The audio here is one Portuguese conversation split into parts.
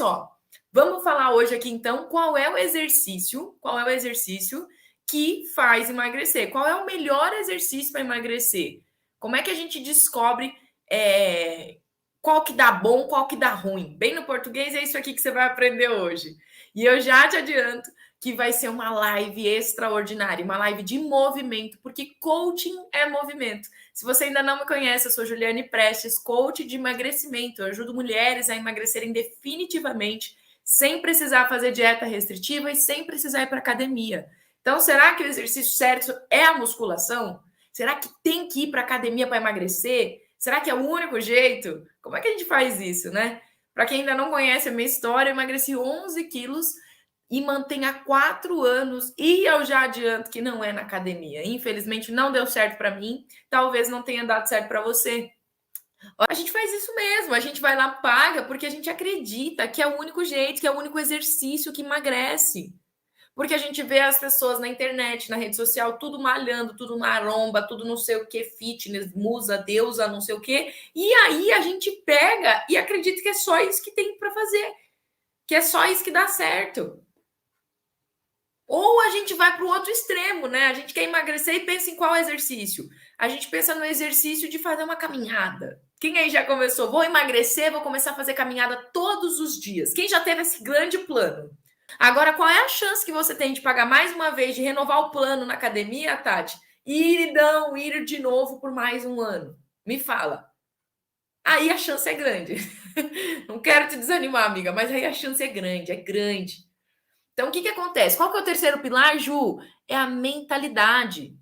só, vamos falar hoje aqui então qual é o exercício que faz emagrecer. Qual é o melhor exercício para emagrecer? Como é que a gente descobre qual que dá bom, qual que dá ruim? Bem no português é isso aqui que você vai aprender hoje. E eu já te adianto que vai ser uma live extraordinária, uma live de movimento, porque coaching é movimento. Se você ainda não me conhece, eu sou Juliane Prestes, coach de emagrecimento. Eu ajudo mulheres a emagrecerem definitivamente, sem precisar fazer dieta restritiva e sem precisar ir para academia. Então, será que o exercício certo é a musculação? Será que tem que ir para academia para emagrecer? Será que é o único jeito? Como é que a gente faz isso, né? Para quem ainda não conhece a minha história, eu emagreci 11 quilos e mantém há 4 anos. E eu já adianto que não é na academia. Infelizmente, não deu certo para mim. Talvez não tenha dado certo para você. A gente faz isso mesmo. A gente vai lá, paga, porque a gente acredita que é o único jeito, que é o único exercício que emagrece. Porque a gente vê as pessoas na internet, na rede social, tudo malhando, tudo maromba, tudo não sei o que, fitness, musa, deusa, não sei o que. E aí a gente pega e acredita que é só isso que tem para fazer. Que é só isso que dá certo. Ou a gente vai para o outro extremo, né? A gente quer emagrecer e pensa em qual exercício? A gente pensa no exercício de fazer uma caminhada. Quem aí já começou? Vou emagrecer, vou começar a fazer caminhada todos os dias. Quem já teve esse grande plano? Agora, qual é a chance que você tem de pagar mais uma vez, de renovar o plano na academia, Tati? Ir de novo por mais um ano? Me fala. Aí a chance é grande. Não quero te desanimar, amiga, mas aí a chance é grande, é grande. Então, o que acontece? Qual que é o terceiro pilar, Ju? É a mentalidade.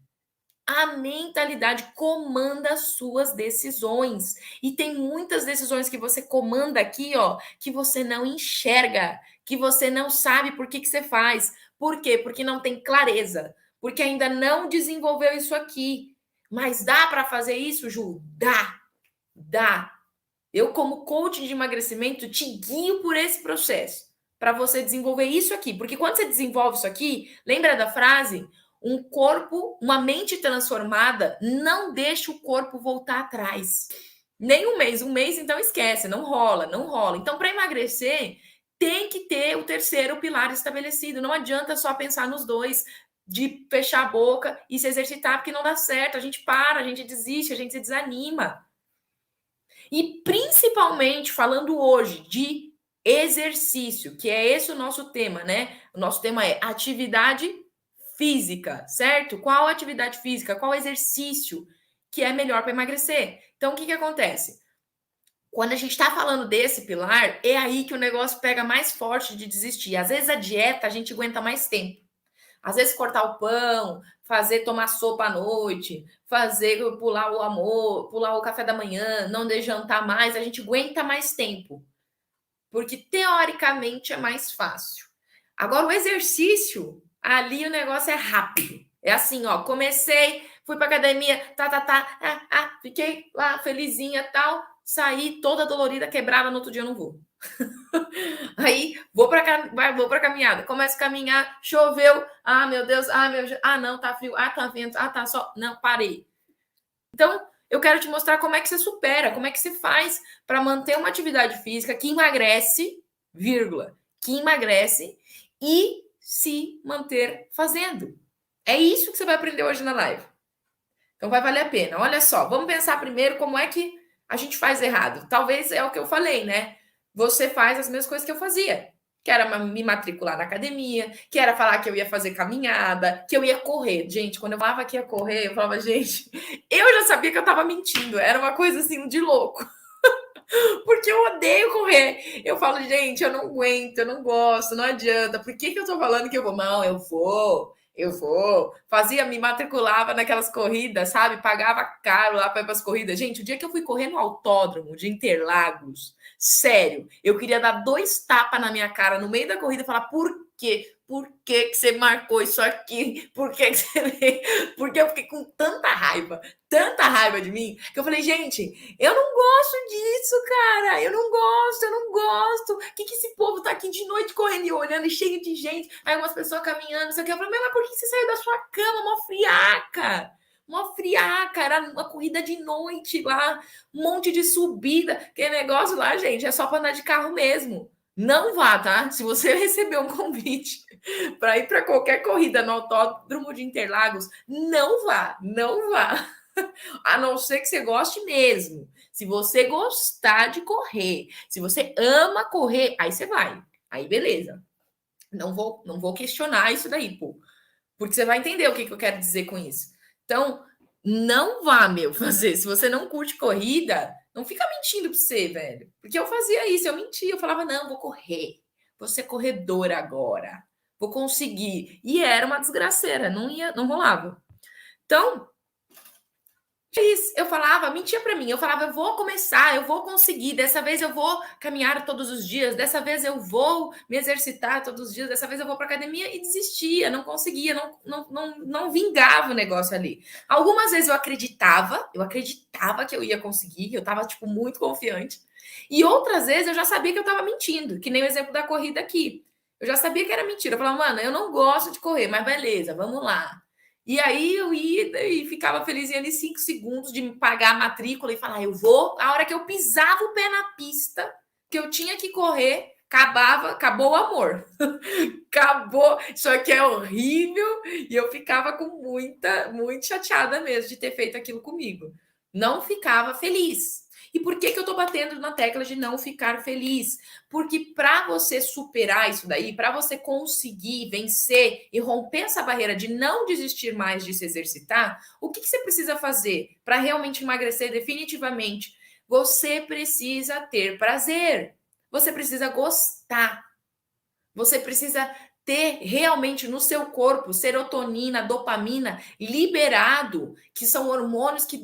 A mentalidade comanda as suas decisões. E tem muitas decisões que você comanda aqui, ó, que você não enxerga, que você não sabe por que você faz. Por quê? Porque não tem clareza, porque ainda não desenvolveu isso aqui. Mas dá para fazer isso, Ju? Dá, dá. Eu, como coach de emagrecimento, te guio por esse processo para você desenvolver isso aqui. Porque quando você desenvolve isso aqui, lembra da frase? Um corpo, uma mente transformada não deixa o corpo voltar atrás. Nem um mês então esquece, não rola, não rola. Então, para emagrecer, tem que ter o terceiro pilar estabelecido. Não adianta só pensar nos dois, de fechar a boca e se exercitar, porque não dá certo. A gente para, a gente desiste, a gente se desanima. E principalmente falando hoje de exercício, que é esse o nosso tema, né? O nosso tema é atividade física, certo? Qual atividade física, qual exercício que é melhor para emagrecer? Então, o que acontece? Quando a gente está falando desse pilar, é aí que o negócio pega mais forte de desistir. Às vezes a dieta a gente aguenta mais tempo. Às vezes cortar o pão, fazer tomar sopa à noite, fazer pular o amor, pular o café da manhã, não de jantar mais, a gente aguenta mais tempo. Porque teoricamente é mais fácil. Agora o exercício, ali o negócio é rápido. É assim, ó, comecei, fui pra academia, fiquei lá felizinha, tal, saí toda dolorida, quebrada, no outro dia eu não vou. Aí vou para caminhada, começo a caminhar, choveu, meu Deus, não, tá frio, tá vento, tá só, não, parei. Então, eu quero te mostrar como é que você supera, como é que você faz para manter uma atividade física que emagrece, vírgula, que emagrece e se manter fazendo. É isso que você vai aprender hoje na live. Então vai valer a pena. Olha só, vamos pensar primeiro como é que a gente faz errado. Talvez é o que eu falei, né? Você faz as mesmas coisas que eu fazia. Que era me matricular na academia, que era falar que eu ia fazer caminhada, que eu ia correr. Gente, quando eu falava que ia correr, eu falava, gente, eu já sabia que eu tava mentindo. Era uma coisa assim de louco. Porque eu odeio correr. Eu falo, gente, eu não aguento, eu não gosto, não adianta. Por que eu tô falando que eu vou? Não, eu vou. Eu vou. Fazia, me matriculava naquelas corridas, sabe? Pagava caro lá para ir para as corridas. Gente, o dia que eu fui correr no autódromo de Interlagos, sério, eu queria dar 2 tapas na minha cara no meio da corrida e falar: por quê? Por que você marcou isso aqui? Por que você. Porque eu fiquei com tanta raiva de mim, que eu falei, gente, eu não gosto disso, cara. Eu não gosto, eu não gosto. O que esse povo tá aqui de noite correndo e olhando, e cheio de gente, aí umas pessoas caminhando, não sei o que. Eu falei, mas por que você saiu da sua cama, uma friaca? Uma friaca, era uma corrida de noite lá, um monte de subida. Aquele negócio lá, gente, é só para andar de carro mesmo. Não vá, tá? Se você receber um convite para ir para qualquer corrida no Autódromo de Interlagos, não vá, não vá. A não ser que você goste mesmo. Se você gostar de correr, se você ama correr, aí você vai. Aí beleza. Não vou questionar isso daí, pô. Porque você vai entender o que eu quero dizer com isso. Então, não vá, meu, fazer. Se você não curte corrida, não fica mentindo pra você, velho. Porque eu fazia isso, eu mentia. Eu falava, não, vou correr. Vou ser corredora agora. Vou conseguir. E era uma desgraceira, não rolava. Então, eu falava, mentia para mim, eu falava, eu vou começar, eu vou conseguir, dessa vez eu vou caminhar todos os dias, dessa vez eu vou me exercitar todos os dias, dessa vez eu vou para academia e desistia, não conseguia, não vingava o negócio ali. Algumas vezes eu acreditava que eu ia conseguir, eu estava tipo muito confiante, e outras vezes eu já sabia que eu estava mentindo, que nem o exemplo da corrida aqui. Eu já sabia que era mentira. Eu falava, mano, eu não gosto de correr, mas beleza, vamos lá. E aí eu ia e ficava feliz ali 5 segundos de me pagar a matrícula e falar, eu vou. A hora que eu pisava o pé na pista, que eu tinha que correr, acabou o amor. Acabou. Isso aqui é horrível. E eu ficava com muito chateada mesmo de ter feito aquilo comigo. Não ficava feliz. E por que eu tô batendo na tecla de não ficar feliz? Porque para você superar isso daí, para você conseguir vencer e romper essa barreira de não desistir mais de se exercitar, o que você precisa fazer para realmente emagrecer definitivamente? Você precisa ter prazer. Você precisa gostar. Você precisa ter realmente no seu corpo serotonina, dopamina liberado, que são hormônios que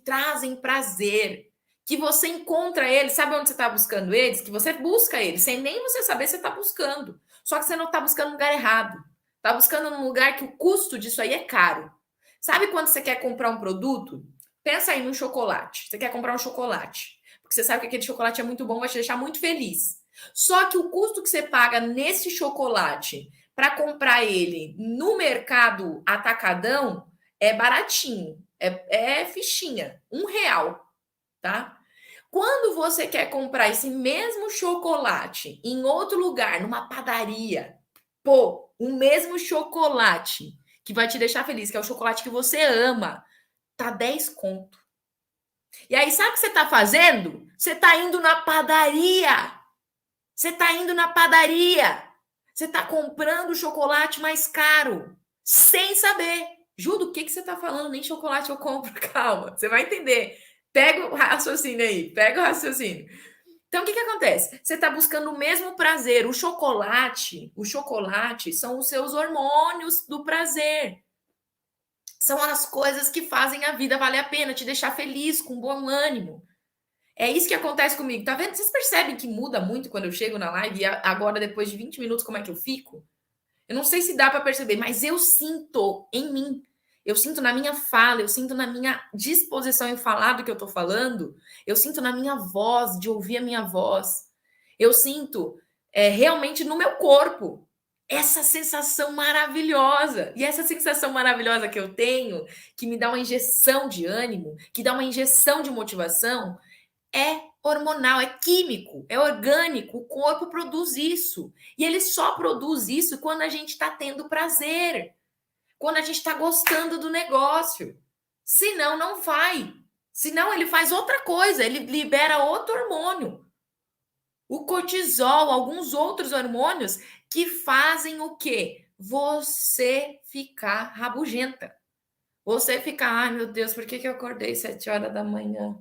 trazem prazer, que você encontra eles, sabe onde você está buscando eles? Que você busca eles, sem nem você saber você está buscando. Só que você não está buscando no lugar errado. Está buscando num lugar que o custo disso aí é caro. Sabe quando você quer comprar um produto? Pensa aí num chocolate. Você quer comprar um chocolate. Porque você sabe que aquele chocolate é muito bom, vai te deixar muito feliz. Só que o custo que você paga nesse chocolate para comprar ele no mercado atacadão é baratinho, é fichinha, R$ 1, tá? Quando você quer comprar esse mesmo chocolate em outro lugar, numa padaria, pô, o mesmo chocolate que vai te deixar feliz, que é o chocolate que você ama, tá 10 conto. E aí, sabe o que você tá fazendo? Você tá indo na padaria. Você está indo na padaria. Você está comprando o chocolate mais caro, sem saber. Ju, do que você está falando? Nem chocolate eu compro. Calma, você vai entender. Pega o raciocínio aí, pega o raciocínio. Então, o que acontece? Você está buscando o mesmo prazer. O chocolate são os seus hormônios do prazer. São as coisas que fazem a vida valer a pena, te deixar feliz, com bom ânimo. É isso que acontece comigo. Tá vendo? Vocês percebem que muda muito quando eu chego na live e agora, depois de 20 minutos, como é que eu fico? Eu não sei se dá para perceber, mas eu sinto em mim. Eu sinto na minha fala, eu sinto na minha disposição em falar do que eu tô falando, eu sinto na minha voz, de ouvir a minha voz. Eu sinto realmente no meu corpo essa sensação maravilhosa. E essa sensação maravilhosa que eu tenho, que me dá uma injeção de ânimo, que dá uma injeção de motivação, é hormonal, é químico, é orgânico. O corpo produz isso. E ele só produz isso quando a gente está tendo prazer, quando a gente está gostando do negócio. Senão, não vai. Senão, ele faz outra coisa, ele libera outro hormônio. O cortisol, alguns outros hormônios que fazem o quê? Você ficar rabugenta. Você ficar, ai meu Deus, por que eu acordei 7 horas da manhã?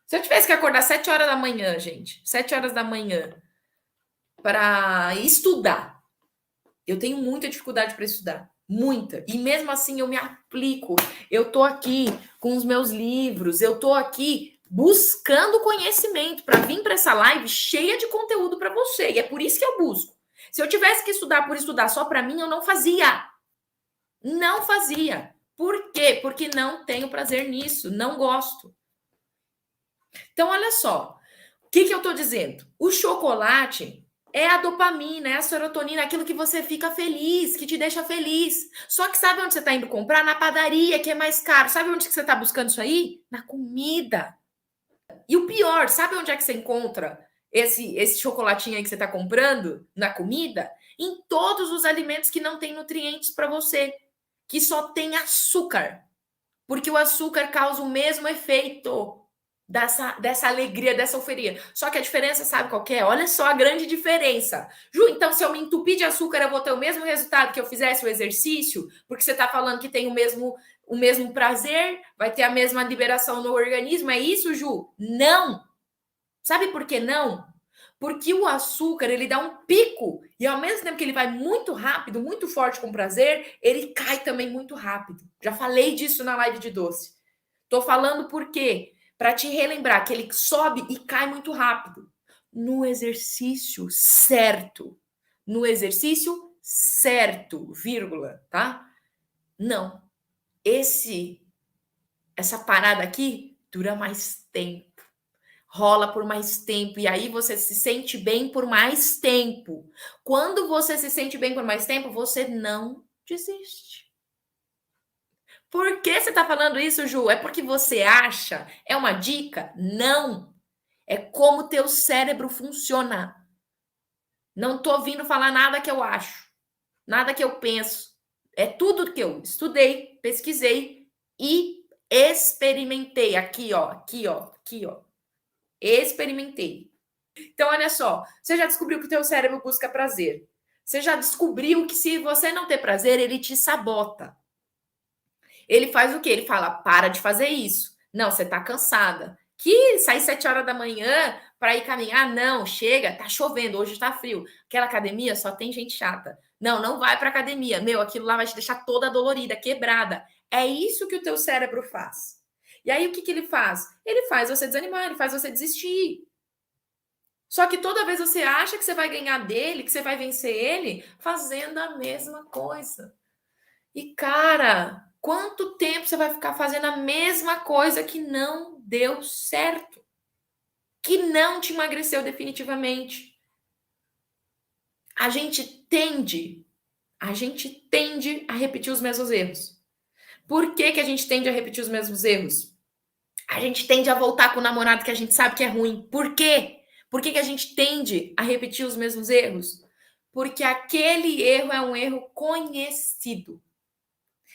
Se eu tivesse que acordar 7 horas da manhã, gente, 7 horas da manhã, para estudar, eu tenho muita dificuldade para estudar. Muita. E mesmo assim eu me aplico. Eu tô aqui com os meus livros, eu tô aqui buscando conhecimento para vir para essa live cheia de conteúdo para você. E é por isso que eu busco. Se eu tivesse que estudar por estudar só para mim, eu não fazia. Não fazia. Por quê? Porque não tenho prazer nisso, não gosto. Então, olha só, o que eu estou dizendo? O chocolate é a dopamina, é a serotonina, aquilo que você fica feliz, que te deixa feliz. Só que sabe onde você está indo comprar? Na padaria, que é mais caro. Sabe onde que você está buscando isso aí? Na comida. E o pior, sabe onde é que você encontra esse chocolatinho aí que você está comprando na comida, em todos os alimentos que não têm nutrientes para você, que só tem açúcar. Porque o açúcar causa o mesmo efeito dessa alegria, dessa euforia. Só que a diferença, sabe qual que é? Olha só a grande diferença. Ju, então se eu me entupir de açúcar, eu vou ter o mesmo resultado que eu fizesse o exercício? Porque você está falando que tem o mesmo prazer, vai ter a mesma liberação no organismo. É isso, Ju? Não! Sabe por que não? Porque o açúcar, ele dá um pico e ao mesmo tempo que ele vai muito rápido, muito forte com prazer, ele cai também muito rápido. Já falei disso na live de doce. Tô falando por quê? Para te relembrar que ele sobe e cai muito rápido. No exercício certo. No exercício certo, vírgula, tá? Não. Essa parada aqui dura mais tempo. Rola por mais tempo e aí você se sente bem por mais tempo. Quando você se sente bem por mais tempo, você não desiste. Por que você está falando isso, Ju? É porque você acha? É uma dica? Não. É como o teu cérebro funciona. Não tô vindo falar nada que eu acho, nada que eu penso. É tudo que eu estudei, pesquisei e experimentei. Aqui, ó, aqui, ó, aqui, ó. Experimentei. Então, olha só, você já descobriu que o teu cérebro busca prazer. Você já descobriu que se você não ter prazer, ele te sabota. Ele faz o quê? Ele fala, para de fazer isso. Não, você tá cansada. Que sair 7 horas da manhã para ir caminhar? Não, chega, tá chovendo, hoje tá frio. Aquela academia só tem gente chata. Não, não vai pra academia. Meu, aquilo lá vai te deixar toda dolorida, quebrada. É isso que o teu cérebro faz. E aí, o que ele faz? Ele faz você desanimar, ele faz você desistir. Só que toda vez você acha que você vai ganhar dele, que você vai vencer ele, fazendo a mesma coisa. E, cara, quanto tempo você vai ficar fazendo a mesma coisa que não deu certo? Que não te emagreceu definitivamente? A gente tende a repetir os mesmos erros. Por que a gente tende a repetir os mesmos erros? A gente tende a voltar com o namorado que a gente sabe que é ruim. Por quê? Por que a gente tende a repetir os mesmos erros? Porque aquele erro é um erro conhecido.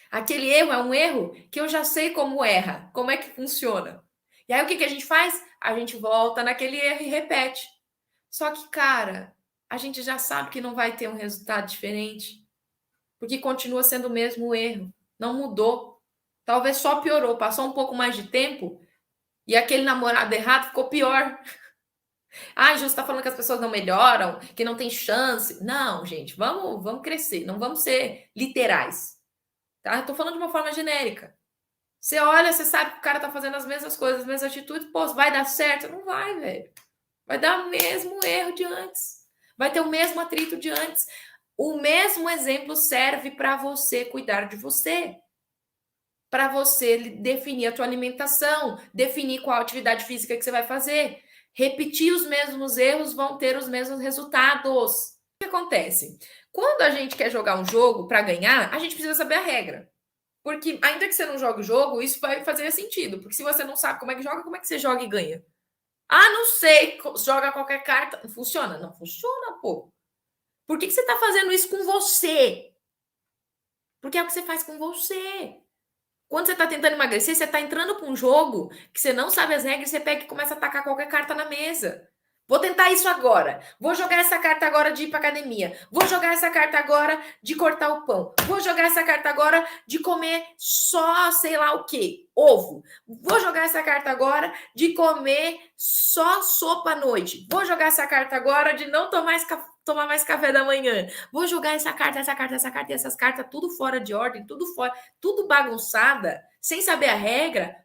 Aquele erro é um erro que eu já sei como erra, como é que funciona. E aí o que a gente faz? A gente volta naquele erro e repete. Só que, cara, a gente já sabe que não vai ter um resultado diferente, porque continua sendo o mesmo erro, não mudou. Talvez só piorou, passou um pouco mais de tempo e aquele namorado errado ficou pior. Ah, Ju, você tá falando que as pessoas não melhoram, que não tem chance. Não, gente, vamos crescer, não vamos ser literais. Tá? Eu tô falando de uma forma genérica. Você olha, você sabe que o cara tá fazendo as mesmas coisas, as mesmas atitudes, pô, vai dar certo? Não vai, velho. Vai dar o mesmo erro de antes. Vai ter o mesmo atrito de antes. O mesmo exemplo serve para você cuidar de você. Para você definir a tua alimentação, definir qual atividade física que você vai fazer. Repetir os mesmos erros vão ter os mesmos resultados. O que acontece? Quando a gente quer jogar um jogo para ganhar, a gente precisa saber a regra. Porque, ainda que você não jogue o jogo, isso vai fazer sentido. Porque se você não sabe como é que joga, como é que você joga e ganha? Ah, não sei, joga qualquer carta. Não funciona? Não funciona, pô. Por que você tá fazendo isso com você? Porque é o que você faz com você. Quando você tá tentando emagrecer, você tá entrando pra um jogo que você não sabe as regras, você pega e começa a atacar qualquer carta na mesa. Vou tentar isso agora. Vou jogar essa carta agora de ir pra academia. Vou jogar essa carta agora de cortar o pão. Vou jogar essa carta agora de comer só sei lá o quê. Ovo. Vou jogar essa carta agora de comer só sopa à noite. Vou jogar essa carta agora de não tomar mais café da manhã. Vou jogar essa carta e essas cartas tudo fora de ordem, tudo bagunçada, sem saber a regra,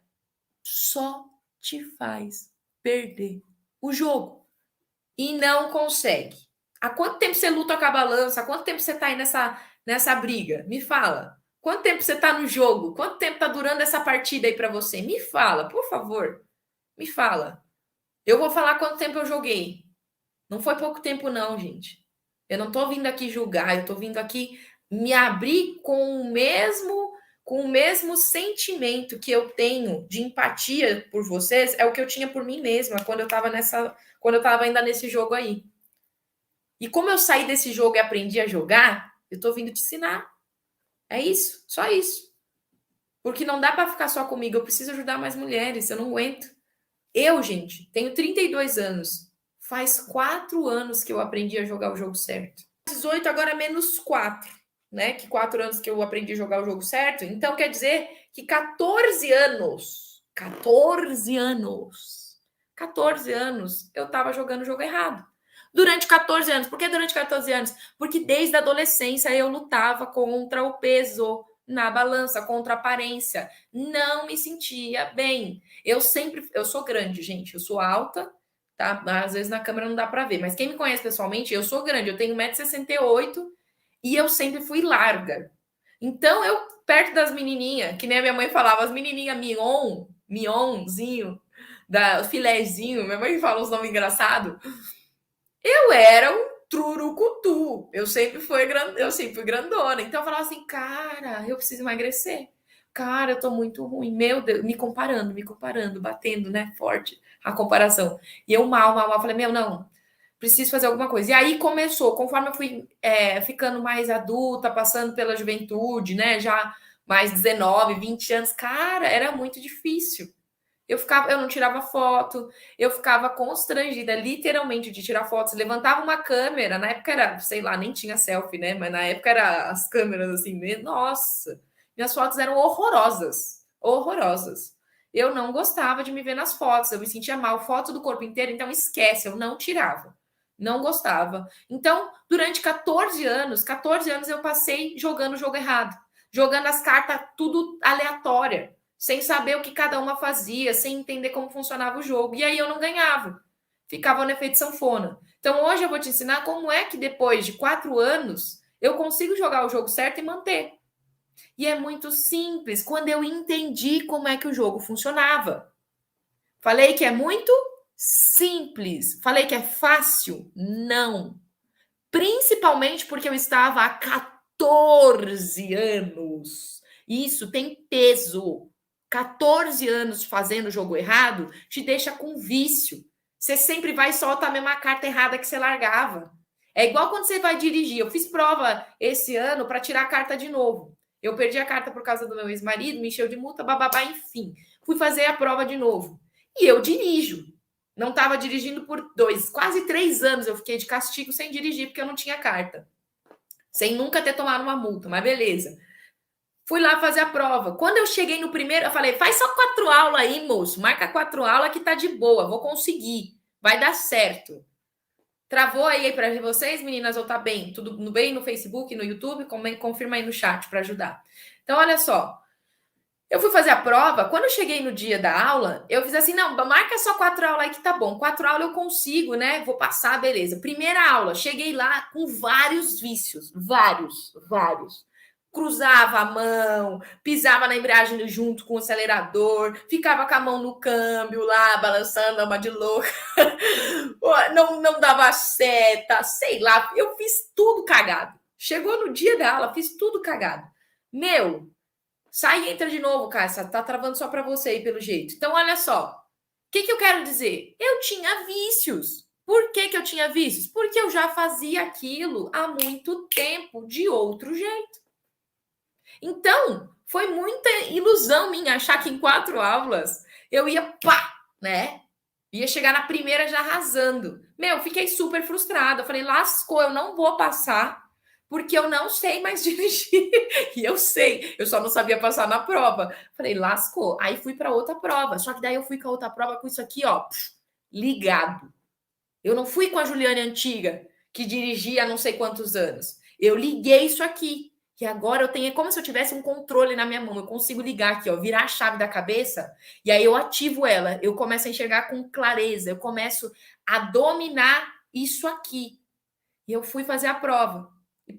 só te faz perder o jogo. E não consegue. Há quanto tempo você luta com a balança? Há quanto tempo você tá aí nessa briga? Me fala. Quanto tempo você tá no jogo? Quanto tempo tá durando essa partida aí para você? Me fala, por favor. Me fala. Eu vou falar quanto tempo eu joguei. Não foi pouco tempo não, gente. Eu não tô vindo aqui julgar, eu tô vindo aqui me abrir com com o mesmo sentimento que eu tenho de empatia por vocês, é o que eu tinha por mim mesma quando eu estava ainda nesse jogo aí. E como eu saí desse jogo e aprendi a jogar, eu tô vindo te ensinar. É isso, só isso. Porque não dá para ficar só comigo, eu preciso ajudar mais mulheres, eu não aguento. Eu, gente, tenho 32 anos. Faz 4 anos que eu aprendi a jogar o jogo certo. 18, agora menos 4, né? Que 4 anos que eu aprendi a jogar o jogo certo. Então quer dizer que 14 anos, 14 anos eu estava jogando o jogo errado. Durante 14 anos. Por que durante 14 anos? Porque desde a adolescência eu lutava contra o peso na balança, contra a aparência. Não me sentia bem. Eu sou grande, gente. Eu sou alta, tá? Às vezes na câmera não dá para ver, mas quem me conhece pessoalmente, eu sou grande. Eu tenho 1,68 m e eu sempre fui larga. Então eu, perto das menininhas, que nem a minha mãe falava, as menininhas mignonzinho, da filezinho, minha mãe fala uns nomes engraçados. Eu era um trurucutu. Eu sempre fui grandona. Então eu falava assim, cara, eu preciso emagrecer. Cara, eu tô muito ruim. Meu Deus, me comparando, batendo, né? Forte a comparação. E eu mal. Falei, meu, não, preciso fazer alguma coisa. E aí começou, conforme eu fui ficando mais adulta, passando pela juventude, né? Já mais 19, 20 anos, cara, era muito difícil. Eu não tirava foto, eu ficava constrangida, literalmente, de tirar fotos. Levantava uma câmera, na época era, sei lá, nem tinha selfie, né? Mas na época era as câmeras assim, nossa, minhas fotos eram horrorosas, horrorosas. Eu não gostava de me ver nas fotos, eu me sentia mal, foto do corpo inteiro, então esquece, eu não tirava. Não gostava. Então, durante 14 anos eu passei jogando o jogo errado, jogando as cartas tudo aleatória, sem saber o que cada uma fazia, sem entender como funcionava o jogo. E aí eu não ganhava. Ficava no efeito sanfona. Então hoje eu vou te ensinar como é que depois de 4 anos eu consigo jogar o jogo certo e manter. E é muito simples quando eu entendi como é que o jogo funcionava. Falei que é muito simples. Falei que é fácil? Não. Principalmente porque eu estava há 14 anos. Isso tem peso. 14 anos fazendo o jogo errado te deixa com vício. Você sempre vai e solta a mesma carta errada que você largava. É igual quando você vai dirigir. Eu fiz prova esse ano para tirar a carta de novo. Eu perdi a carta por causa do meu ex-marido, me encheu de multa, bababá, enfim. Fui fazer a prova de novo. E eu dirijo. Não estava dirigindo por quase 3 anos. Eu fiquei de castigo sem dirigir, porque eu não tinha carta. Sem nunca ter tomado uma multa, mas beleza. Fui lá fazer a prova. Quando eu cheguei no primeiro, eu falei, faz só 4 aulas aí, moço. Marca 4 aulas que tá de boa, vou conseguir. Vai dar certo. Travou aí para vocês, meninas, ou tá bem? Tudo bem no Facebook, no YouTube? Confirma aí no chat para ajudar. Então, olha só. Eu fui fazer a prova, quando eu cheguei no dia da aula, eu fiz assim, não, marca só 4 aulas aí que tá bom. 4 aulas eu consigo, né? Vou passar, beleza. Primeira aula, cheguei lá com vários vícios, vários. Cruzava a mão, pisava na embreagem junto com o acelerador, ficava com a mão no câmbio lá, balançando, uma de louca. Não dava seta, sei lá, eu fiz tudo cagado. Chegou no dia da aula, fiz tudo cagado. Meu, sai e entra de novo, Cássia. Tá travando só para você aí, pelo jeito. Então, olha só. O que eu quero dizer? Eu tinha vícios. Por que eu tinha vícios? Porque eu já fazia aquilo há muito tempo, de outro jeito. Então, foi muita ilusão minha achar que em 4 aulas eu ia, né? Ia chegar na primeira já arrasando. Meu, fiquei super frustrada. Eu falei, lascou, eu não vou passar porque eu não sei mais dirigir. E eu sei, eu só não sabia passar na prova. Falei, lascou. Aí fui para outra prova. Só que daí eu fui com a outra prova com isso aqui, ó, ligado. Eu não fui com a Juliane antiga, que dirigia há não sei quantos anos. Eu liguei isso aqui. E agora eu tenho, é como se eu tivesse um controle na minha mão. Eu consigo ligar aqui, ó, virar a chave da cabeça, e aí eu ativo ela. Eu começo a enxergar com clareza. Eu começo a dominar isso aqui. E eu fui fazer a prova.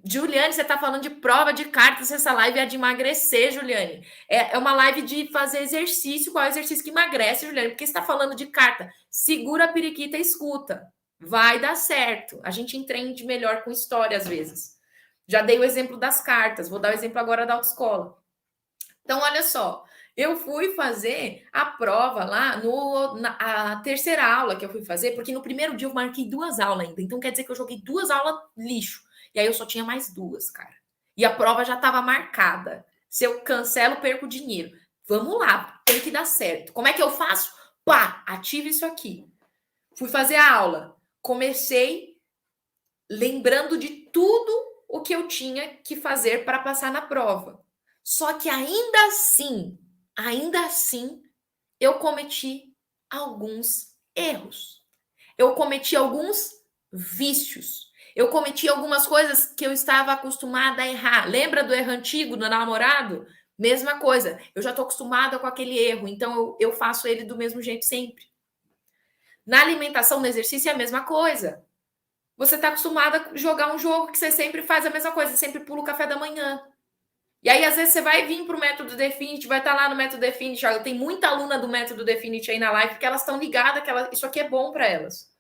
Juliane, você está falando de prova de cartas, essa live é de emagrecer, Juliane. É uma live de fazer exercício. Qual é o exercício que emagrece, Juliane? Porque você está falando de carta. Segura a periquita e escuta. Vai dar certo. A gente entende melhor com história, às vezes. Já dei o exemplo das cartas. Vou dar o exemplo agora da autoescola. Então, olha só, eu fui fazer a prova lá a terceira aula que eu fui fazer, porque no primeiro dia eu marquei 2 aulas ainda. Então, quer dizer que eu joguei 2 aulas lixo. E aí eu só tinha mais 2, cara. E a prova já estava marcada. Se eu cancelo, perco dinheiro. Vamos lá, tem que dar certo. Como é que eu faço? Pá, ative isso aqui. Fui fazer a aula. Comecei lembrando de tudo o que eu tinha que fazer para passar na prova. Só que ainda assim, eu cometi alguns erros. Eu cometi alguns vícios. Eu cometi algumas coisas que eu estava acostumada a errar. Lembra do erro antigo do namorado? Mesma coisa. Eu já estou acostumada com aquele erro, então eu faço ele do mesmo jeito sempre. Na alimentação, no exercício, é a mesma coisa. Você está acostumado a jogar um jogo que você sempre faz a mesma coisa, você sempre pula o café da manhã. E aí, às vezes, você vai vir para o método Definite, vai estar lá no método Definite. Tem muita aluna do método Definite aí na live, porque elas estão ligadas que isso aqui é bom para elas.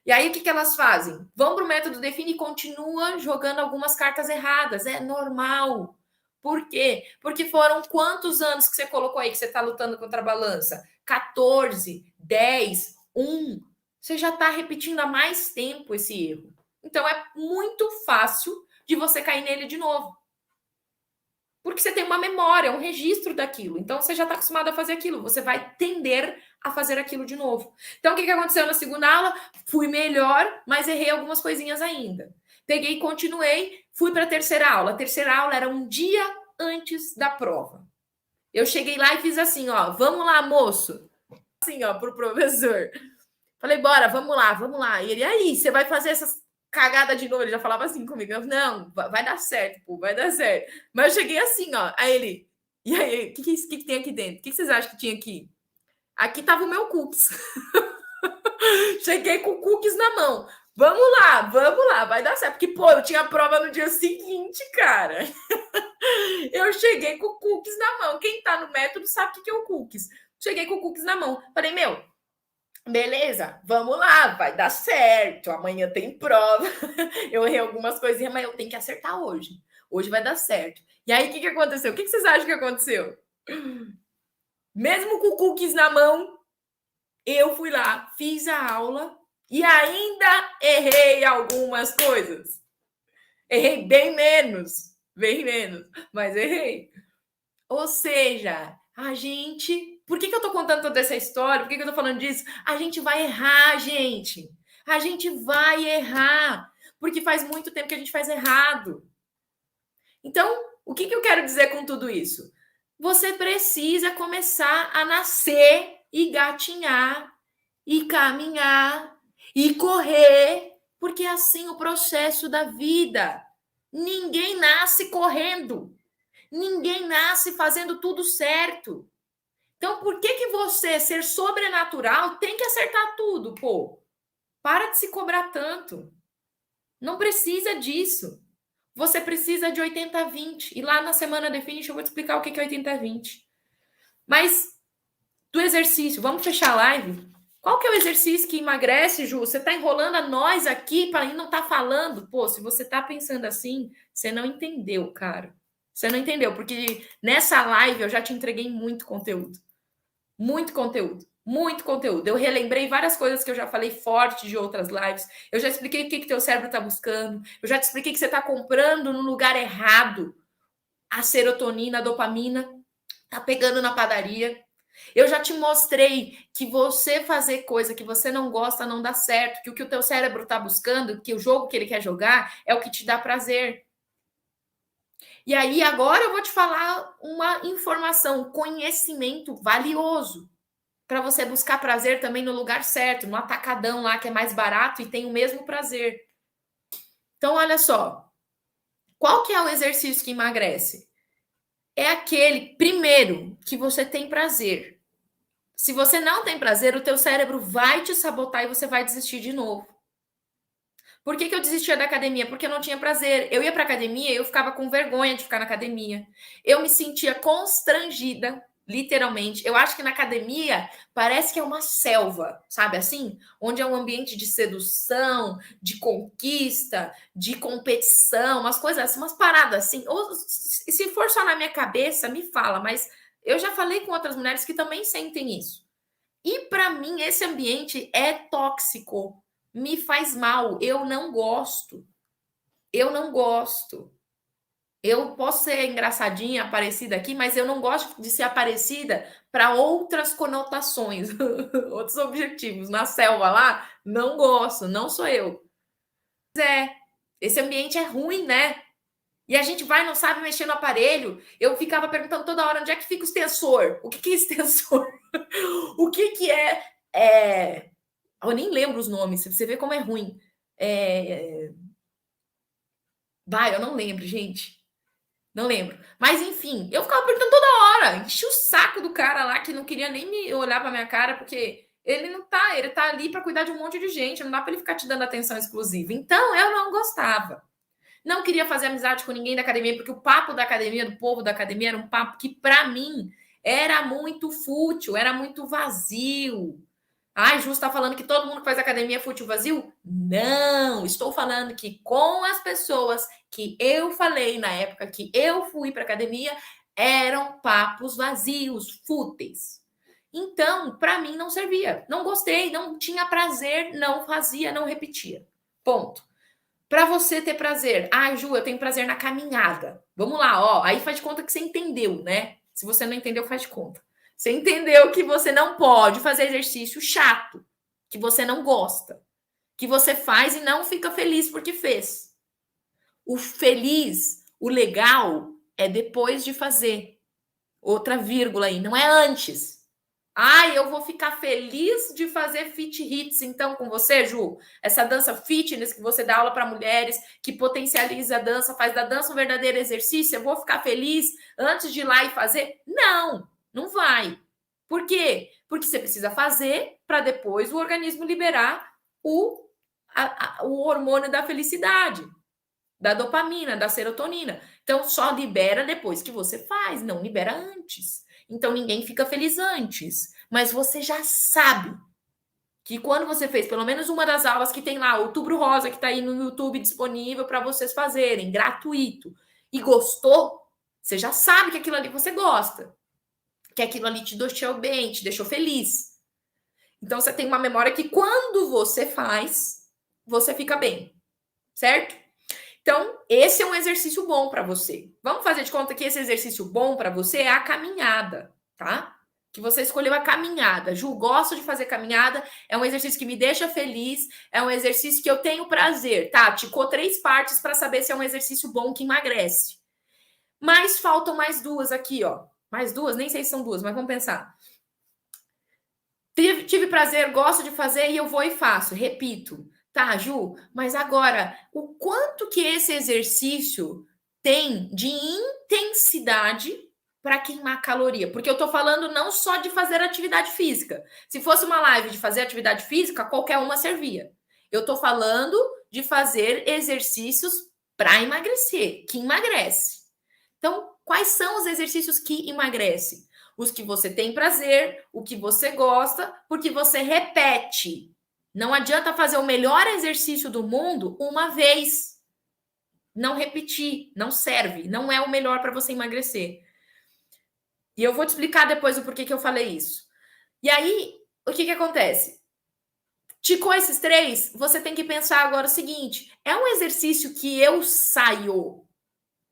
E aí, o que elas fazem? Vão para o método Define e continuam jogando algumas cartas erradas. É normal. Por quê? Porque foram quantos anos que você colocou aí que você está lutando contra a balança? 14, 10, 1. Você já está repetindo há mais tempo esse erro. Então, é muito fácil de você cair nele de novo. Porque você tem uma memória, um registro daquilo. Então, você já está acostumado a fazer aquilo. Você vai tender a fazer aquilo de novo. Então, o que aconteceu na segunda aula? Fui melhor, mas errei algumas coisinhas ainda. Peguei e continuei, fui para a terceira aula. A terceira aula era um dia antes da prova. Eu cheguei lá e fiz assim, ó, vamos lá, moço. Assim, ó, pro professor. Falei, bora, vamos lá, vamos lá. E ele, aí, você vai fazer essas cagada de novo, ele já falava assim comigo. Eu, não, vai dar certo, pô, vai dar certo. Mas eu cheguei assim, ó. Aí ele, e aí, o que tem aqui dentro? O que vocês acham que tinha aqui? Aqui tava o meu cookies. Cheguei com cookies na mão. Vamos lá, vai dar certo. Porque, pô, eu tinha prova no dia seguinte, cara. Eu cheguei com cookies na mão. Quem tá no método sabe o que é o cookies. Cheguei com cookies na mão. Falei, meu, beleza, vamos lá, vai dar certo. Amanhã tem prova. Eu errei algumas coisinhas, mas eu tenho que acertar hoje. Hoje vai dar certo. E aí, o que aconteceu? O que vocês acham que aconteceu? Mesmo com cookies na mão, eu fui lá, fiz a aula e ainda errei algumas coisas. Errei bem menos, mas errei. Ou seja, a gente. Por que eu tô contando toda essa história? Por que eu tô falando disso? A gente vai errar, gente. A gente vai errar. Porque faz muito tempo que a gente faz errado. Então, o que eu quero dizer com tudo isso? Você precisa começar a nascer e gatinhar, e caminhar, e correr, porque é assim o processo da vida. Ninguém nasce correndo. Ninguém nasce fazendo tudo certo. Então, por que você, ser sobrenatural, tem que acertar tudo, pô? Para de se cobrar tanto. Não precisa disso. Você precisa de 80-20. E lá na semana Definition eu vou te explicar o que é 80-20. Mas, do exercício, vamos fechar a live? Qual que é o exercício que emagrece, Ju? Você tá enrolando a nós aqui para não tá falando? Pô, se você tá pensando assim, você não entendeu, cara. Você não entendeu, porque nessa live eu já te entreguei muito conteúdo. Muito conteúdo. Muito conteúdo. Eu relembrei várias coisas que eu já falei forte de outras lives. Eu já expliquei o que teu cérebro está buscando. Eu já te expliquei que você está comprando no lugar errado. A serotonina, a dopamina, tá pegando na padaria. Eu já te mostrei que você fazer coisa que você não gosta não dá certo, que o teu cérebro está buscando, que o jogo que ele quer jogar é o que te dá prazer. E aí, agora eu vou te falar uma informação, conhecimento valioso para você buscar prazer também no lugar certo, no atacadão lá que é mais barato e tem o mesmo prazer. Então, olha só, qual que é o exercício que emagrece? É aquele, primeiro, que você tem prazer. Se você não tem prazer, o teu cérebro vai te sabotar e você vai desistir de novo. Por que eu desistia da academia? Porque eu não tinha prazer. Eu ia para academia e eu ficava com vergonha de ficar na academia. Eu me sentia constrangida. literalmente. Eu acho que na academia parece que é uma selva, sabe assim? Onde é um ambiente de sedução, de conquista, de competição, umas coisas assim, umas paradas assim. Ou se for só na minha cabeça, me fala, mas eu já falei com outras mulheres que também sentem isso. E para mim esse ambiente é tóxico, me faz mal, eu não gosto. Eu não gosto. Eu posso ser engraçadinha, aparecida aqui, mas eu não gosto de ser aparecida para outras conotações, outros objetivos. Na selva lá, não gosto, não sou eu. É, esse ambiente é ruim, né? E a gente vai, não sabe mexer no aparelho. Eu ficava perguntando toda hora onde é que fica o extensor? O que, que é extensor? O que, que é. Eu nem lembro os nomes, você vê como é ruim. Vai, eu não lembro, gente. Não lembro. Mas enfim, eu ficava perguntando toda hora. Enchi o saco do cara lá que não queria nem me olhar pra minha cara, porque ele tá ali para cuidar de um monte de gente, não dá para ele ficar te dando atenção exclusiva. Então, eu não gostava. Não queria fazer amizade com ninguém da academia, porque o papo da academia, do povo da academia, era um papo que, para mim, era muito fútil, era muito vazio. Ai, Ju, está falando que todo mundo que faz academia é fútil vazio? Não, estou falando que com as pessoas que eu falei na época que eu fui para academia, eram papos vazios, fúteis. Então, para mim não servia. Não gostei, não tinha prazer, não fazia, não repetia. Ponto. Para você ter prazer, ah, Ju, eu tenho prazer na caminhada. Vamos lá, ó. Aí faz de conta que você entendeu, né? Se você não entendeu, faz de conta. Você entendeu que você não pode fazer exercício chato, que você não gosta, que você faz e não fica feliz porque fez. O feliz, o legal, é depois de fazer. Outra vírgula aí, não é antes. Ai, eu vou ficar feliz de fazer fit hits então com você, Ju. Essa dança fitness que você dá aula para mulheres, que potencializa a dança, faz da dança um verdadeiro exercício. Eu vou ficar feliz antes de ir lá e fazer? Não, não vai. Por quê? Porque você precisa fazer para depois o organismo liberar o hormônio da felicidade, da dopamina, da serotonina. Então, só libera depois que você faz, não libera antes. Então, ninguém fica feliz antes. Mas você já sabe que quando você fez pelo menos uma das aulas que tem lá, Outubro Rosa, que está aí no YouTube disponível para vocês fazerem, gratuito, e gostou, você já sabe que aquilo ali você gosta. Que aquilo ali te deixou bem, te deixou feliz. Então, você tem uma memória que quando você faz, você fica bem. Certo? Então, esse é um exercício bom para você. Vamos fazer de conta que esse exercício bom para você é a caminhada, tá? Que você escolheu a caminhada. Ju, gosto de fazer caminhada, é um exercício que me deixa feliz, é um exercício que eu tenho prazer, tá? Ticou 3 partes para saber se é um exercício bom que emagrece. Mas faltam mais 2 aqui, ó. Mais 2, nem sei se são 2, mas vamos pensar. Tive prazer, gosto de fazer e eu vou e faço. Repito. Tá, Ju, mas agora, o quanto que esse exercício tem de intensidade para queimar caloria? Porque eu tô falando não só de fazer atividade física. Se fosse uma live de fazer atividade física, qualquer uma servia. Eu tô falando de fazer exercícios para emagrecer, que emagrece. Então, quais são os exercícios que emagrecem? Os que você tem prazer, o que você gosta, porque você repete. Não adianta fazer o melhor exercício do mundo uma vez. Não repetir, não serve, não é o melhor para você emagrecer. E eu vou te explicar depois o porquê que eu falei isso. E aí, o que acontece? Ticou esses 3, você tem que pensar agora o seguinte: é um exercício que eu saio,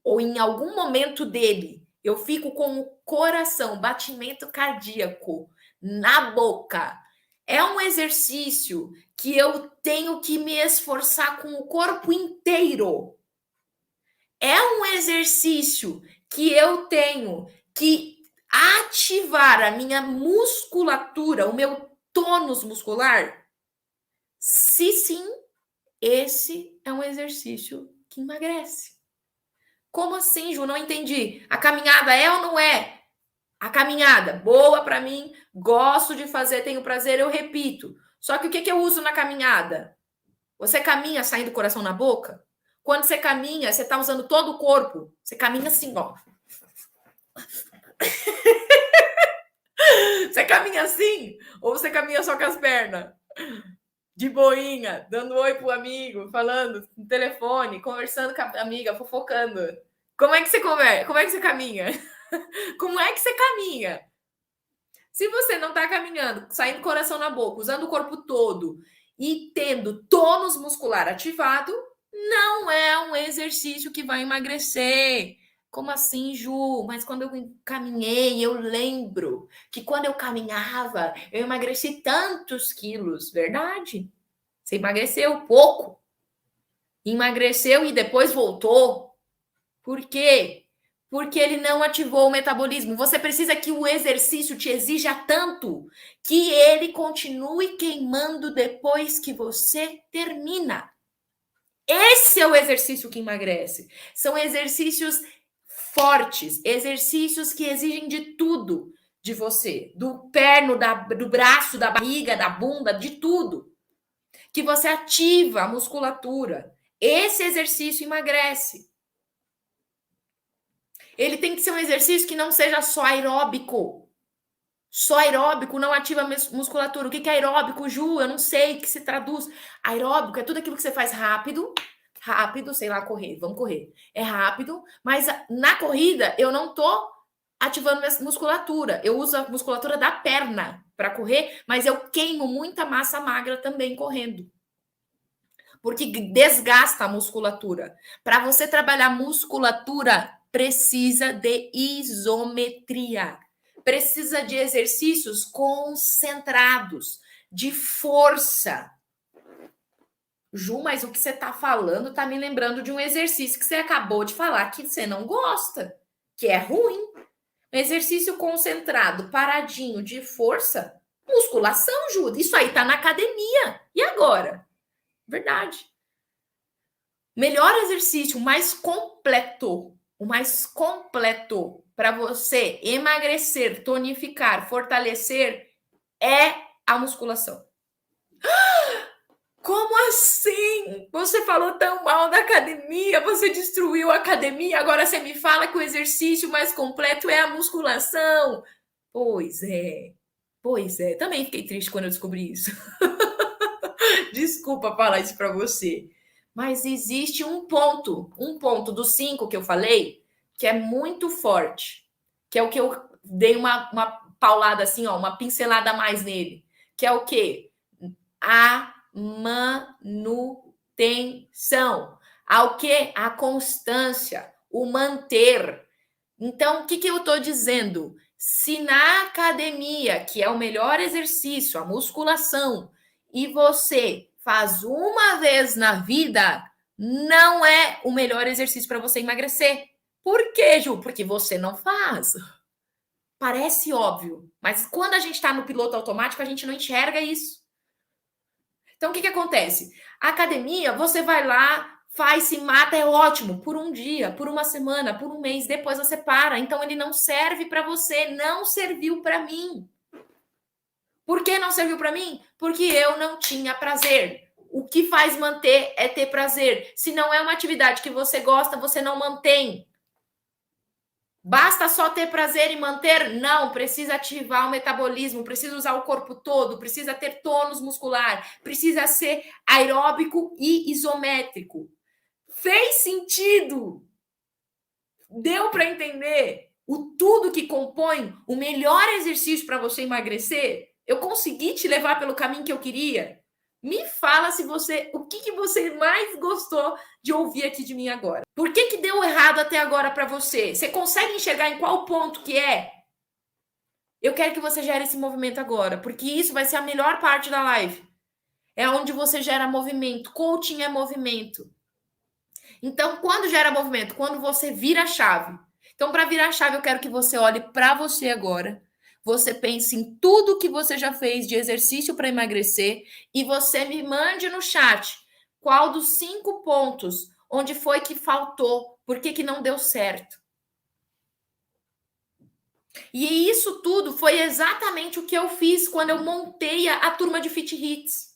ou em algum momento dele, eu fico com o coração, batimento cardíaco na boca. É um exercício que eu tenho que me esforçar com o corpo inteiro. É um exercício que eu tenho que ativar a minha musculatura, o meu tônus muscular. Se sim, esse é um exercício que emagrece. Como assim, Ju? Não entendi. A caminhada é ou não é? A caminhada, boa para mim, gosto de fazer, tenho prazer, eu repito. Só que o que eu uso na caminhada? Você caminha saindo o coração na boca? Quando você caminha, você está usando todo o corpo. Você caminha assim, ó. Você caminha assim? Ou você caminha só com as pernas? De boinha, dando oi pro amigo, falando no telefone, conversando com a amiga, fofocando. Como é que você conversa? Como é que você caminha? Como é que você caminha? Se você não está caminhando, saindo coração na boca, usando o corpo todo e tendo tônus muscular ativado, não é um exercício que vai emagrecer. Como assim, Ju? Mas quando eu caminhei, eu lembro que quando eu caminhava, eu emagreci tantos quilos, verdade? Você emagreceu pouco. Emagreceu e depois voltou. Por quê? Porque ele não ativou o metabolismo. Você precisa que o exercício te exija tanto que ele continue queimando depois que você termina. Esse é o exercício que emagrece. São exercícios fortes, exercícios que exigem de tudo de você, do perno, do braço, da barriga, da bunda, de tudo. Que você ativa a musculatura. Esse exercício emagrece. Ele tem que ser um exercício que não seja só aeróbico. Só aeróbico não ativa a musculatura. O que é aeróbico, Ju? Eu não sei o que se traduz. Aeróbico é tudo aquilo que você faz rápido, sei lá, correr, vamos correr. É rápido, mas na corrida eu não tô ativando minha musculatura. Eu uso a musculatura da perna para correr, mas eu queimo muita massa magra também correndo. Porque desgasta a musculatura. Para você trabalhar musculatura, precisa de isometria. Precisa de exercícios concentrados, de força. Ju, mas o que você está falando está me lembrando de um exercício que você acabou de falar que você não gosta, que é ruim. Um exercício concentrado, paradinho, de força, musculação, Ju. Isso aí está na academia. E agora? Verdade. Melhor exercício, o mais completo para você emagrecer, tonificar, fortalecer é a musculação. Como assim? Você falou tão mal da academia, você destruiu a academia, agora você me fala que o exercício mais completo é a musculação. Pois é. Pois é, também fiquei triste quando eu descobri isso. Desculpa falar isso para você. Mas existe um ponto dos 5 que eu falei, que é muito forte, que é o que eu dei uma paulada assim, ó, uma pincelada a mais nele, que é o quê? A manutenção. Ao quê? A constância, o manter. Então, o que eu estou dizendo? Se na academia, que é o melhor exercício, a musculação, e você faz uma vez na vida, não é o melhor exercício para você emagrecer. Por quê, Ju? Porque você não faz. Parece óbvio, mas quando a gente está no piloto automático, a gente não enxerga isso. Então, o que acontece? A academia, você vai lá, faz, se mata, é ótimo, por um dia, por uma semana, por um mês, depois você para. Então, ele não serve para você, não serviu para mim. Por que não serviu para mim? Porque eu não tinha prazer. O que faz manter é ter prazer. Se não é uma atividade que você gosta, você não mantém. Basta só ter prazer e manter? Não, precisa ativar o metabolismo, precisa usar o corpo todo, precisa ter tônus muscular, precisa ser aeróbico e isométrico. Fez sentido? Deu para entender o tudo que compõe o melhor exercício para você emagrecer? Eu consegui te levar pelo caminho que eu queria? Me fala se você, o que você mais gostou de ouvir aqui de mim agora. Por que deu errado até agora para você? Você consegue enxergar em qual ponto que é? Eu quero que você gere esse movimento agora, porque isso vai ser a melhor parte da live. É onde você gera movimento. Coaching é movimento. Então, quando gera movimento? Quando você vira a chave. Então, para virar a chave, eu quero que você olhe para você agora. Você pense em tudo que você já fez de exercício para emagrecer e você me mande no chat qual dos 5 pontos, onde foi que faltou, por que não deu certo. E isso tudo foi exatamente o que eu fiz quando eu montei a turma de Fit Hits.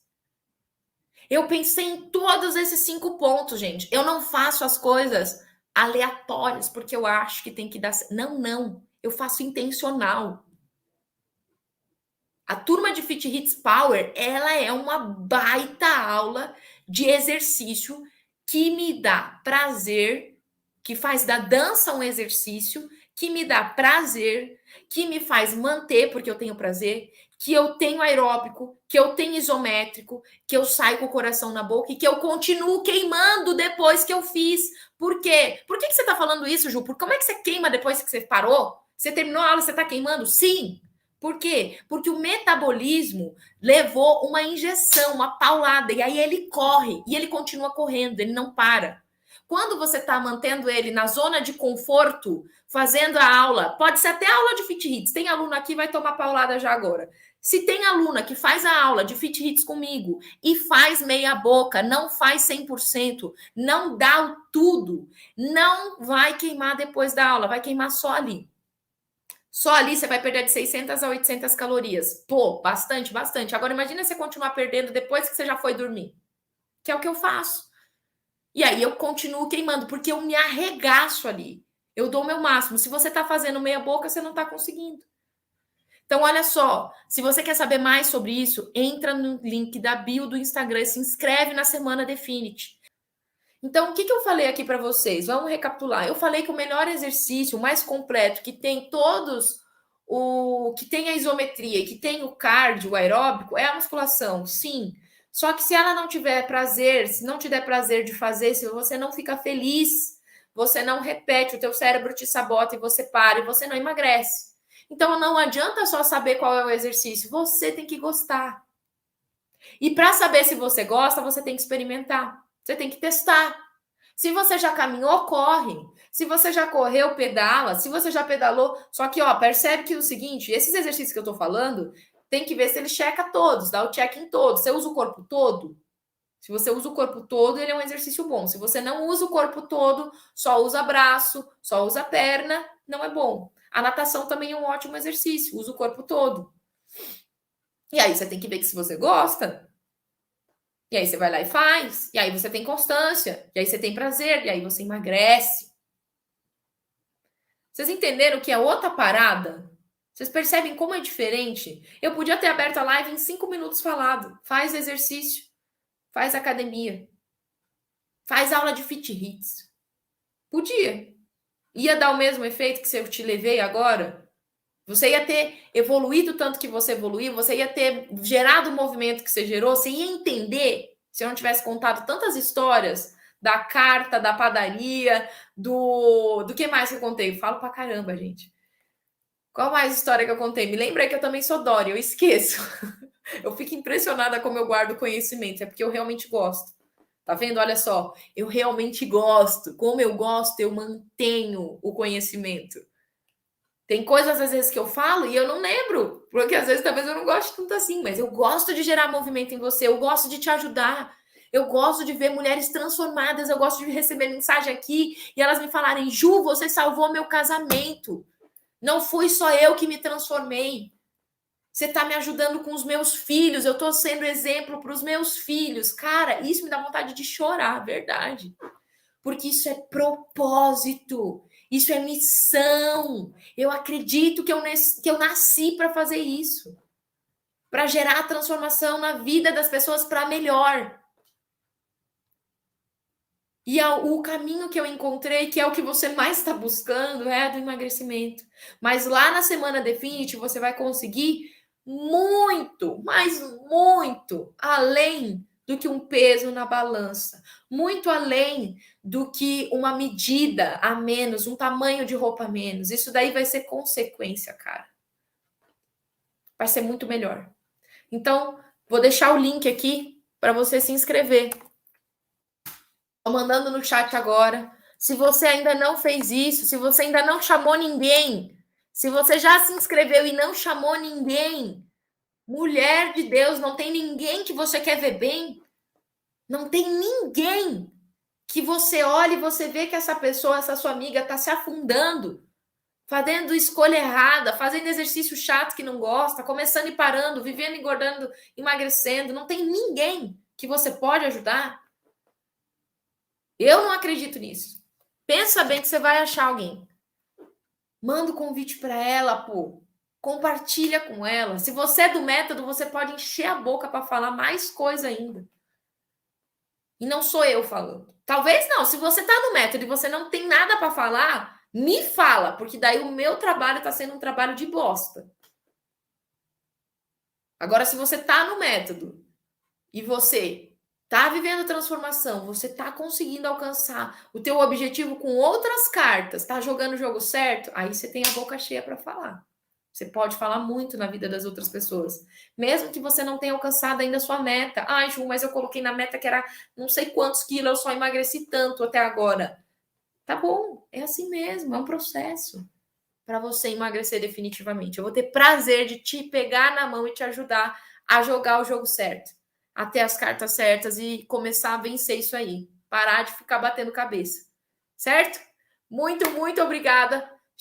Eu pensei em todos esses 5 pontos, gente. Eu não faço as coisas aleatórias porque eu acho que tem que dar. Não. Eu faço intencional. A turma de Fit Hits Power, ela é uma baita aula de exercício que me dá prazer, que faz da dança um exercício, que me dá prazer, que me faz manter, porque eu tenho prazer, que eu tenho aeróbico, que eu tenho isométrico, que eu saio com o coração na boca e que eu continuo queimando depois que eu fiz. Por quê? Por que você está falando isso, Ju? Como é que você queima depois que você parou? Você terminou a aula, você está queimando? Sim. Por quê? Porque o metabolismo levou uma injeção, uma paulada, e aí ele corre, e ele continua correndo, ele não para. Quando você está mantendo ele na zona de conforto, fazendo a aula, pode ser até aula de Fit Hits, tem aluno aqui, vai tomar paulada já agora. Se tem aluna que faz a aula de Fit Hits comigo e faz meia boca, não faz 100%, não dá o tudo, não vai queimar depois da aula, vai queimar só ali. Só ali você vai perder de 600 a 800 calorias. Pô, bastante, bastante. Agora imagina você continuar perdendo depois que você já foi dormir. Que é o que eu faço. E aí eu continuo queimando, porque eu me arregaço ali. Eu dou o meu máximo. Se você tá fazendo meia boca, você não tá conseguindo. Então, olha só, se você quer saber mais sobre isso, entra no link da bio do Instagram e se inscreve na Semana Definity. Então, o que eu falei aqui para vocês? Vamos recapitular. Eu falei que o melhor exercício, o mais completo, que tem que tem a isometria e que tem o cardio, o aeróbico, é a musculação, sim. Só que se ela não tiver prazer, se não te der prazer de fazer, se você não fica feliz, você não repete, o teu cérebro te sabota e você para e você não emagrece. Então não adianta só saber qual é o exercício, você tem que gostar. E para saber se você gosta, você tem que experimentar. Você tem que testar. Se você já caminhou, corre. Se você já correu, pedala. Se você já pedalou. Só que, ó, percebe que é o seguinte: esses exercícios que eu tô falando, tem que ver se ele checa todos, dá o check em todos. Você usa o corpo todo? Se você usa o corpo todo, ele é um exercício bom. Se você não usa o corpo todo, só usa braço, só usa perna, não é bom. A natação também é um ótimo exercício, usa o corpo todo. E aí você tem que ver que se você gosta, e aí você vai lá e faz. E aí você tem constância. E aí você tem prazer. E aí você emagrece. Vocês entenderam que é outra parada? Vocês percebem como é diferente? Eu podia ter aberto a live em 5 minutos falado. Faz exercício. Faz academia. Faz aula de fit hits. Podia. Ia dar o mesmo efeito que eu te levei agora? Você ia ter evoluído tanto que você evoluiu, você ia ter gerado o movimento que você gerou, você ia entender, se eu não tivesse contado tantas histórias da carta, da padaria, do que mais que eu contei? Eu falo pra caramba, gente. Qual mais história que eu contei? Me lembra que eu também sou Dori, eu esqueço. Eu fico impressionada como eu guardo conhecimento, é porque eu realmente gosto. Tá vendo? Olha só, eu realmente gosto. Como eu gosto, eu mantenho o conhecimento. Tem coisas às vezes que eu falo e eu não lembro, porque às vezes talvez eu não goste tanto assim, mas eu gosto de gerar movimento em você, eu gosto de te ajudar, eu gosto de ver mulheres transformadas, eu gosto de receber mensagem aqui e elas me falarem: Ju, você salvou meu casamento. Não fui só eu que me transformei. Você está me ajudando com os meus filhos, eu estou sendo exemplo para os meus filhos. Cara, isso me dá vontade de chorar, verdade. Porque isso é propósito, isso é missão. Eu acredito que eu nasci para fazer isso, para gerar a transformação na vida das pessoas para melhor. E o caminho que eu encontrei, que é o que você mais está buscando, é do emagrecimento. Mas lá na Semana Definity você vai conseguir muito, mas muito além do que um peso na balança, muito além do que uma medida a menos, um tamanho de roupa a menos. Isso daí vai ser consequência, cara. Vai ser muito melhor. Então, vou deixar o link aqui para você se inscrever. Tô mandando no chat agora. Se você ainda não fez isso, se você ainda não chamou ninguém, se você já se inscreveu e não chamou ninguém, mulher de Deus, não tem ninguém que você quer ver bem, não tem ninguém que você olhe e você vê que essa pessoa, essa sua amiga, está se afundando, fazendo escolha errada, fazendo exercício chato que não gosta, começando e parando, vivendo, engordando, emagrecendo. Não tem ninguém que você pode ajudar. Eu não acredito nisso. Pensa bem que você vai achar alguém. Manda o convite para ela, pô. Compartilha com ela. Se você é do método, você pode encher a boca para falar mais coisa ainda. E não sou eu falando. Talvez não. Se você está no método e você não tem nada para falar, me fala, porque daí o meu trabalho está sendo um trabalho de bosta. Agora, se você está no método e você está vivendo transformação, você está conseguindo alcançar o teu objetivo com outras cartas, está jogando o jogo certo, aí você tem a boca cheia para falar. Você pode falar muito na vida das outras pessoas. Mesmo que você não tenha alcançado ainda a sua meta. Ai, Ju, mas eu coloquei na meta que era não sei quantos quilos, eu só emagreci tanto até agora. Tá bom, é assim mesmo, é um processo para você emagrecer definitivamente. Eu vou ter prazer de te pegar na mão e te ajudar a jogar o jogo certo, a ter as cartas certas e começar a vencer isso aí. Parar de ficar batendo cabeça. Certo? Muito, muito obrigada